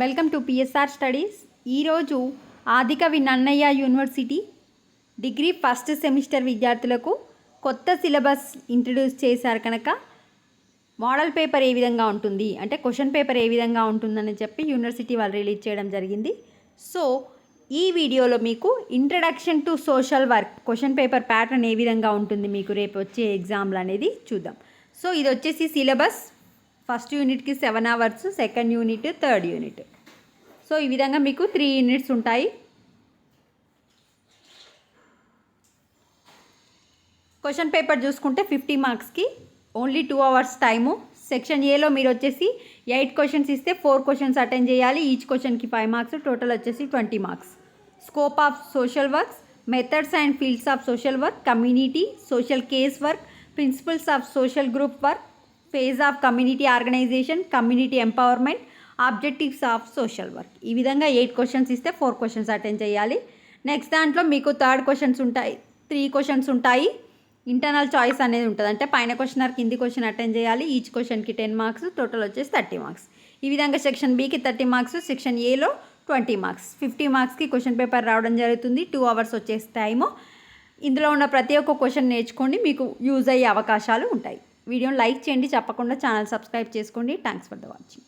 Welcome to PSR studies. ఈరోజు Adikavi Nannaya university degree first semester విద్యార్థులకు కొత్త సిలబస్ ఇంట్రడ్యూస్ చేశారు కనుక మోడల్ పేపర్ ఏ విధంగా ఉంటుంది అంటే క్వశ్చన్ పేపర్ ఏ విధంగా ఉంటుందని చెప్పి యూనివర్సిటీ వాళ్ళు రిలీజ్ చేయడం జరిగింది. సో ఈ వీడియోలో మీకు introduction to social work question paper pattern ఏ విధంగా ఉంటుంది మీకు రేపు వచ్చే ఎగ్జామ్లు అనేది చూద్దాం. సో ఇది వచ్చేసి సిలబస్. ఫస్ట్ యూనిట్కి 7 hours, second unit, third unit. So ఈ విధంగా మీకు 3 units ఉంటాయి. క్వశ్చన్ పేపర్ చూసుకుంటే 50 marksకి ఓన్లీ 2 hours టైము. సెక్షన్ ఏలో మీరు వచ్చేసి 8 questions ఇస్తే 4 questions అటెండ్ చేయాలి. ఈచ్ క్వశ్చన్కి 5 marks, టోటల్ వచ్చేసి 20 marks. Scope of social works, methods and fields of social work, community, social case work, principles of social group work, phase of community organisation, community empowerment, objectives of social work. ఈ విధంగా 8 questions ఇస్తే 4 questions attend చేయాలి. Next దాంట్లో మీకు 3rd questions ఉంటాయి, 3 questions ఉంటాయి. Internal choice అనేది ఉంటుంది, అంటే పైన క్వశ్చన్ ఆర్ కింది క్వశ్చన్ అటెండ్ చేయాలి. ఈచ్ క్వశ్చన్కి 10 marks, టోటల్ వచ్చేసి 30 marks. ఈ విధంగా సెక్షన్ బికి 30 marks, సెక్షన్ ఏలో 20 marks. 50 marksకి క్వశ్చన్ పేపర్ రావడం జరుగుతుంది. 2 hours వచ్చేసి టైము. ఇందులో ఉన్న ప్రతి ఒక్క క్వశ్చన్ నేర్చుకోండి, మీకు యూజ్ అయ్యే అవకాశాలు ఉంటాయి. వీడియోని లైక్ చేయండి, తప్పకుండా ఛానల్ సబ్స్క్రైబ్ చేసుకోండి. Thanks for the watching.